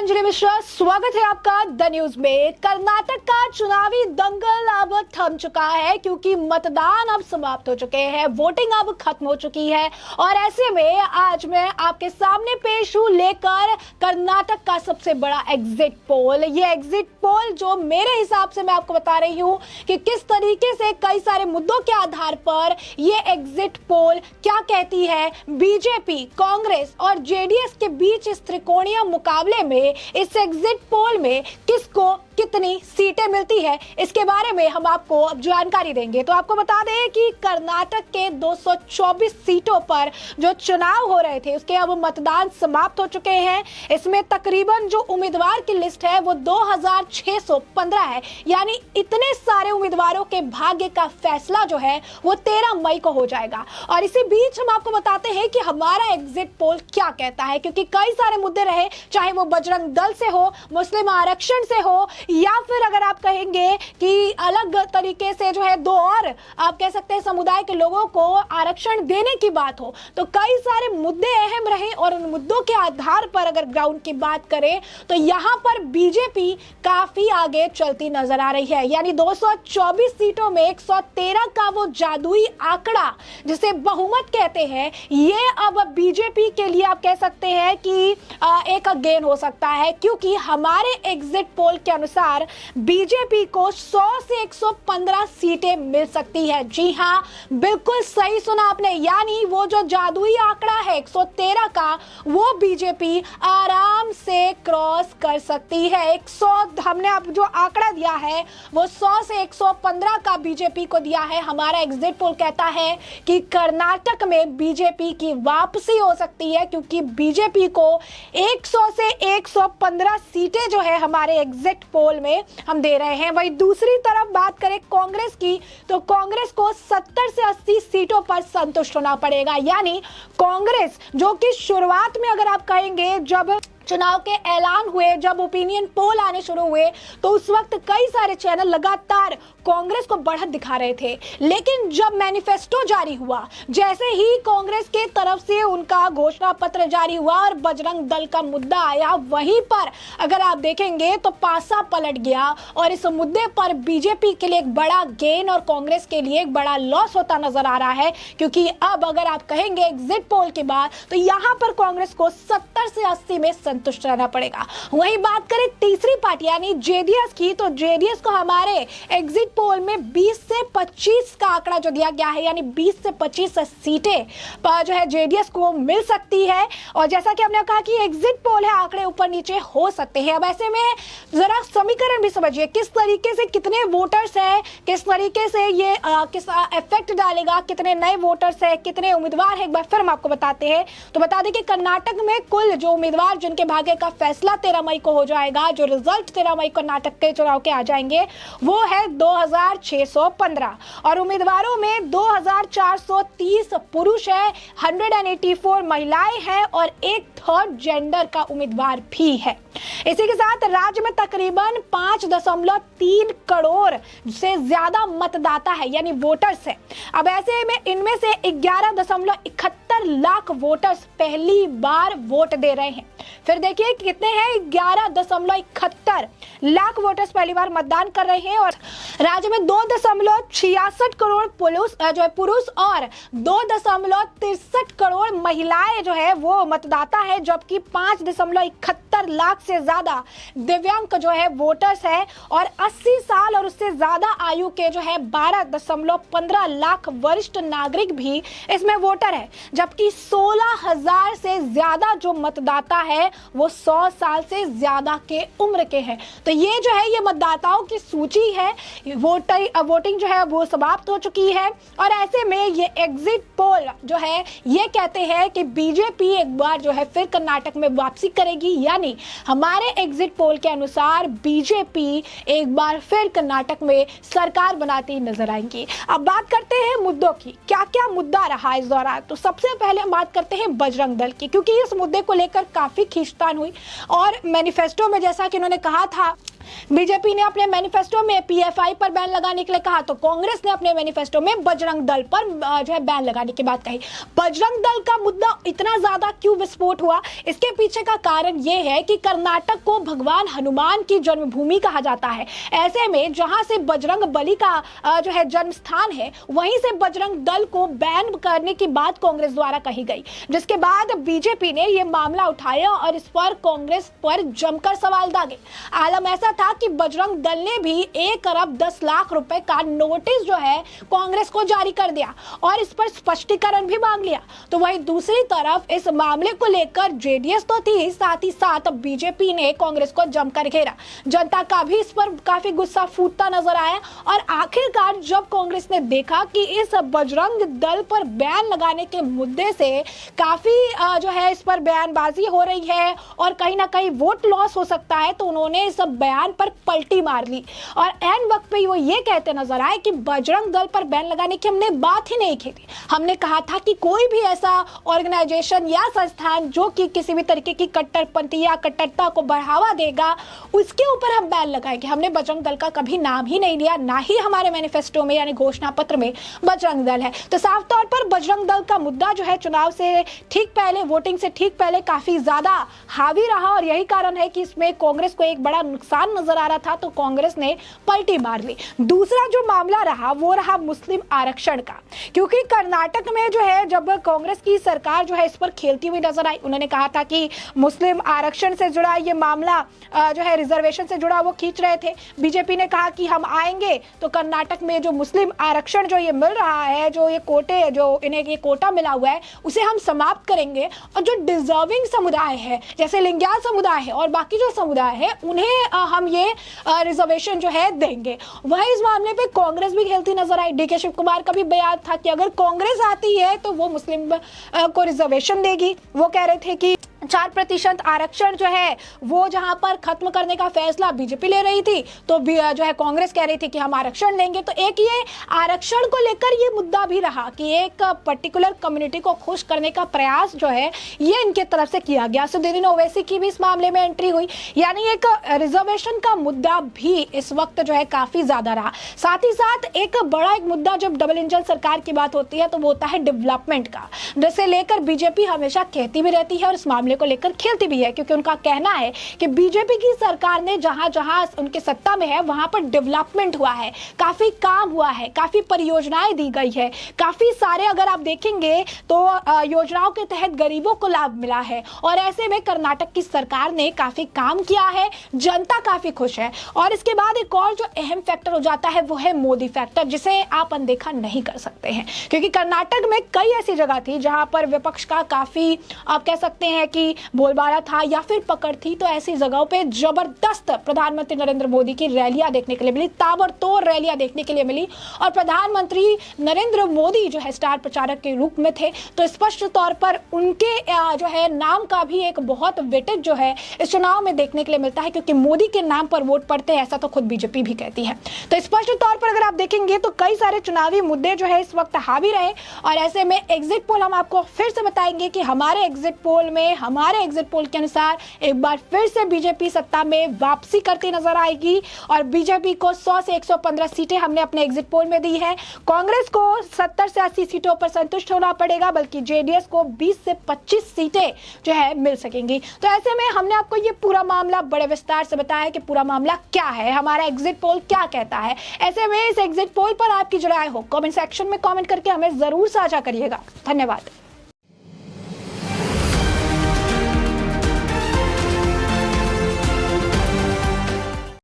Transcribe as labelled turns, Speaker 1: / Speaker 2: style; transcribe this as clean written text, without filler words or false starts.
Speaker 1: अंजलि मिश्रा, स्वागत है आपका द न्यूज में। कर्नाटक का चुनावी दंगल अब थम चुका है क्योंकि मतदान अब समाप्त हो चुके हैं, वोटिंग अब खत्म हो चुकी है और ऐसे में आज मैं आपके सामने पेश हूं लेकर कर्नाटक का सबसे बड़ा एग्जिट पोल। ये एग्जिट पोल जो मेरे हिसाब से मैं आपको बता रही हूं कि किस तरीके से कई सारे मुद्दों के आधार पर ये एग्जिट पोल क्या कहती है। बीजेपी, कांग्रेस और जेडीएस के बीच इस त्रिकोणीय मुकाबले में इस एग्जिट पोल में किसको कितनी सीटें मिलती है, इसके बारे में हम आपको अब जानकारी देंगे। तो आपको बता दें कि कर्नाटक के 224 सीटों पर जो चुनाव हो रहे थे उसके अब मतदान समाप्त हो चुके हैं। इसमें तकरीबन जो उम्मीदवार की लिस्ट है वो 2615 है, यानी इतने सारे उम्मीदवारों के भाग्य का फैसला जो है वो 13 मई को हो जाएगा। और इसी बीच हम आपको बताते हैं कि हमारा एग्जिट पोल क्या कहता है, क्योंकि कई सारे मुद्दे रहे, चाहे वो बजरंग दल से हो, मुस्लिम आरक्षण से हो, या फिर अगर आप कहेंगे कि अलग तरीके से जो है दो और आप कह सकते हैं समुदाय के लोगों को आरक्षण देने की बात हो, तो कई सारे मुद्दे अहम रहे। और उन मुद्दों के आधार पर अगर ग्राउंड की बात करें तो यहां पर बीजेपी काफी आगे चलती नजर आ रही है, यानी 224 सीटों में 113 का वो जादुई आंकड़ा जिसे बहुमत कहते हैं, ये अब बीजेपी के लिए आप कह सकते हैं कि एक गेन हो सकता है, क्योंकि हमारे एग्जिट पोल के अनुसार बीजेपी को 100 से 115 सीटें मिल सकती है। जी हां, बिल्कुल सही सुना आपने, यानी वो जो जादुई आंकड़ा है 113 का, वो बीजेपी आराम से क्रॉस कर सकती है। 100 हमने अब जो आंकड़ा दिया है वो 100 से 115 का बीजेपी को दिया है। हमारा एग्जिट पोल कहता है कि कर्नाटक में बीजेपी की वापसी हो सकती है, क्योंकि बीजेपी को 100 से 115 सीटें जो है हमारे एग्जिट पोल में हम दे रहे हैं। वही दूसरी तरफ बात करें कांग्रेस की, तो कांग्रेस को 70 से 80 सीटों पर संतुष्ट होना पड़ेगा, यानी कांग्रेस जो कि शुरुआत में अगर आप कहेंगे जब चुनाव के ऐलान हुए, जब ओपिनियन पोल आने शुरू हुए, तो उस वक्त कई सारे चैनल लगातार कांग्रेस को बढ़त दिखा रहे थे। लेकिन जब मैनिफेस्टो जारी हुआ, जैसे ही कांग्रेस के तरफ से उनका घोषणा पत्र जारी हुआ और बजरंग दल का मुद्दा आया, वहीं पर अगर आप देखेंगे तो पासा पलट गया और इस मुद्दे पर बीजेपी के लिए एक बड़ा गेन और कांग्रेस के लिए एक बड़ा लॉस होता नजर आ रहा है। क्योंकि अब अगर आप कहेंगे एग्जिट पोल के बाद, तो यहां पर कांग्रेस को 70 से 80 में संतुष्ट रहना पड़ेगा। वहीं बात करें तीसरी पार्टी यानी जेडीएस की, तो जेडीएस को हमारे एग्जिट पोल में 20 से 25 का आंकड़ा जो दिया गया है, यानी 20 से 25 सीटें पर जो है जेडीएस को मिल सकती है। और जैसा कि हमने कहा कि एग्जिट पोल है, आंकड़े ऊपर नीचे हो सकते हैं। अब ऐसे में जरा समीकरण भी समझिए, किस तरीके से कितने वोटर्स हैं, किस तरीके से ये किस इफेक्ट डालेगा, कितने नए वोटर्स हैं, कितने उम्मीदवार हैं, एक बार फिर हम आपको बताते हैं। तो बता दें कि कर्नाटक में कुल जो उम्मीदवार जिनके भाग्य का फैसला 13 मई को हो जाएगा, जो रिजल्ट 13 मई को कर्नाटक के चुनाव के आ जाएंगे, वो है 2615 और उम्मीदवारों में 2430 पुरुष है, 184 महिलाएं हैं और एक थर्ड जेंडर का उम्मीदवार भी है। इसी के साथ राज्य में तकरीबन 5.3 करोड़ से ज्यादा मतदाता है, यानी वोटर्स है। अब ऐसे में इनमें से 11.71 लाख वोटर्स पहली बार वोट दे रहे हैं। फिर देखिए कितने हैं, 11.71 लाख वोटर्स पहली बार मतदान कर रहे हैं। और राज्य में 2.66 करोड़ पुरुष और 2.63 करोड़ महिलाएं जो है वो मतदाता है, जबकि 5.71 लाख से ज्यादा दिव्यांग जो है वोटर्स है और 80 साल और उससे ज्यादा आयु के जो है 12.15 लाख वरिष्ठ नागरिक भी इसमें वोटर है, जबकि 16,000 से ज्यादा जो मतदाता है वो 100 साल से ज्यादा के उम्र के हैं। तो ये जो है ये मतदाताओं की सूची है। वोटिंग जो है वो समाप्त हो चुकी है और ऐसे में ये एग्जिट पोल जो है ये कहते हैं कि बीजेपी एक बार जो है फिर कर्नाटक में वापसी करेगी, यानी हमारे एग्जिट पोल के अनुसार बीजेपी एक बार फिर कर्नाटक में सरकार बनाती नजर आएंगी। अब बात करते हैं मुद्दों की, क्या क्या मुद्दा रहा इस दौरान। तो सबसे पहले हम बात करते हैं बजरंग दल की, क्योंकि इस मुद्दे को लेकर काफी खींचतान हुई और मैनिफेस्टो में जैसा कि उन्होंने कहा था बीजेपी ने अपने मैनिफेस्टो में पीएफआई पर बैन लगाने के लिए कहा, तो कांग्रेस ने अपने मैनिफेस्टो में बजरंग दल पर जो है बैन लगाने की बात कही। बजरंग दल का मुद्दा इतना ज्यादा क्यों विस्फोट हुआ, इसके पीछे का कारण यह है कि कर्नाटक को भगवान हनुमान की जन्मभूमि कहा जाता है। ऐसे में जहां से बजरंग बली का जो है जन्म स्थान है, वहीं से बजरंग दल को बैन करने की बात कांग्रेस द्वारा कही गई, जिसके बाद बीजेपी ने यह मामला उठाया और इस पर कांग्रेस पर जमकर सवाल दागे। आलम ऐसा था कि बजरंग दल ने भी 1 अरब 10 लाख रुपए का नोटिस जो है कांग्रेस को जारी कर दिया और इस पर स्पष्टीकरण भी मांग लिया। तो वहीं दूसरी तरफ इस मामले को लेकर जेडीएस तो थी, साथ ही साथ बीजेपी ने कांग्रेस को जमकर घेरा। जनता का भी इस पर काफी गुस्सा फूटता नजर आया और आखिरकार जब कांग्रेस ने देखा कि इस बजरंग दल पर बैन लगाने के मुद्दे से काफी जो है इस पर बयानबाजी हो रही है और कहीं ना कहीं वोट लॉस हो सकता है, तो उन्होंने इस बयान पर पलटी मार ली और एन वक्त पे वो ये कहते नजर आए कि बजरंग दल पर बैन लगाने की हमने बात ही नहीं की थी। हमने कहा था कि कोई भी ऐसा ऑर्गेनाइजेशन या संस्थान जो कि किसी भी तरीके की कट्टरपंथी या कट्टरता को बढ़ावा देगा, उसके ऊपर हम बैन लगाएंगे। हमने बजरंग दल का कभी नाम ही नहीं लिया, ना ही हमारे मैनिफेस्टो में यानी घोषणा पत्र में बजरंग दल है। तो साफ तौर पर बजरंग दल का मुद्दा जो है चुनाव से ठीक पहले, वोटिंग से ठीक पहले काफी ज्यादा हावी रहा और यही कारण है कि इसमें कांग्रेस को एक बड़ा नुकसान नजर आ रहा था, तो कांग्रेस ने पलटी मार ली। दूसरा जो मामला रहा वो रहा मुस्लिम आरक्षण का, क्योंकि कर्नाटक में जो है जब कांग्रेस की सरकार जो है इस पर खेलती हुई नजर आई, उन्होंने कहा था कि मुस्लिम आरक्षण से जुड़ा ये मामला जो है रिजर्वेशन से जुड़ा वो खींच रहे थे। बीजेपी ने कहा कि हम आएंगे तो कर्नाटक में जो मुस्लिम आरक्षण जो ये मिल रहा है, जो ये कोटे, जो इन्हें ये कोटा मिला हुआ है, उसे हम समाप्त करेंगे और जो डिजर्विंग समुदाय है जैसे लिंगायत समुदाय है और बाकी जो समुदाय है उन्हें हम ये रिजर्वेशन जो है देंगे। वहीं इस मामले पे कांग्रेस भी खेलती नजर आई। डीके शिव कुमार का भी बयान था कि अगर कांग्रेस आती है तो वो मुस्लिम को रिजर्वेशन देगी। वो कह रहे थे कि 4% आरक्षण जो है वो जहां पर खत्म करने का फैसला बीजेपी ले रही थी, तो जो है कांग्रेस कह रही थी कि हम आरक्षण लेंगे। तो एक ये आरक्षण को लेकर ये मुद्दा भी रहा कि एक पर्टिकुलर कम्युनिटी को खुश करने का प्रयास जो है ये इनके तरफ से किया गया। असदुद्दीन ओवैसी की भी इस मामले में एंट्री हुई, यानी एक रिजर्वेशन का मुद्दा भी इस वक्त जो है काफी ज्यादा रहा। साथ ही साथ एक बड़ा मुद्दा जब डबल इंजन सरकार की बात होती है तो वो होता है डेवलपमेंट का, जिसे लेकर बीजेपी हमेशा कहती भी रहती है और इस मामले को लेकर खेलती भी है, क्योंकि उनका कहना है कि बीजेपी की सरकार ने जहां जहां उनके सत्ता में है वहां पर डेवलपमेंट हुआ है, काफी काम हुआ है, काफी परियोजनाएं दी गई है, काफी सारे अगर आप देखेंगे तो योजनाओं के तहत गरीबों को लाभ मिला है और ऐसे में कर्नाटक की सरकार ने काफी काम किया है, जनता काफी खुश है। और इसके बाद एक और जो अहम फैक्टर हो जाता है वो है मोदी फैक्टर, जिसे आप अनदेखा नहीं कर सकते हैं, क्योंकि कर्नाटक में कई ऐसी जगह थी जहां पर विपक्ष का काफी आप कह सकते हैं कि बोलबाला था या फिर पकड़ थी। तो ऐसी जगहों पे जबरदस्त प्रधानमंत्री नरेंद्र मोदी की रैलियां देखने के लिए मिली, ताबड़तोड़ रैलियां देखने के लिए मिली और प्रधानमंत्री नरेंद्र मोदी जो है स्टार प्रचारक के रूप में थे। तो स्पष्ट तौर पर उनके जो है नाम का भी एक बहुत वेटेज जो है इस चुनाव में देखने के लिए मिलता है, क्योंकि मोदी के नाम पर वोट पड़ते हैं, ऐसा तो खुद बीजेपी भी कहती है। तो स्पष्ट तौर पर अगर आप देखेंगे तो कई सारे चुनावी मुद्दे जो है इस वक्त हावी रहे और ऐसे में एग्जिट पोल हम आपको फिर से बताएंगे कि हमारे एग्जिट पोल के अनुसार एक बार फिर से बीजेपी सत्ता में वापसी करती नजर आएगी और बीजेपी को 100 से 115 सीटें हमने अपने एग्जिट पोल में दी है। कांग्रेस को 70 से 80 सीटों पर संतुष्ट होना पड़ेगा, बल्कि जेडीएस को 20 से 25 सीटें जो है मिल सकेंगी। तो ऐसे में हमने आपको ये पूरा मामला बड़े विस्तार से बताया कि पूरा मामला क्या है, हमारा एग्जिट पोल क्या कहता है। ऐसे में इस एग्जिट पोल पर आपकी जो राय हो कमेंट सेक्शन में कमेंट करके हमें जरूर साझा करिएगा। धन्यवाद।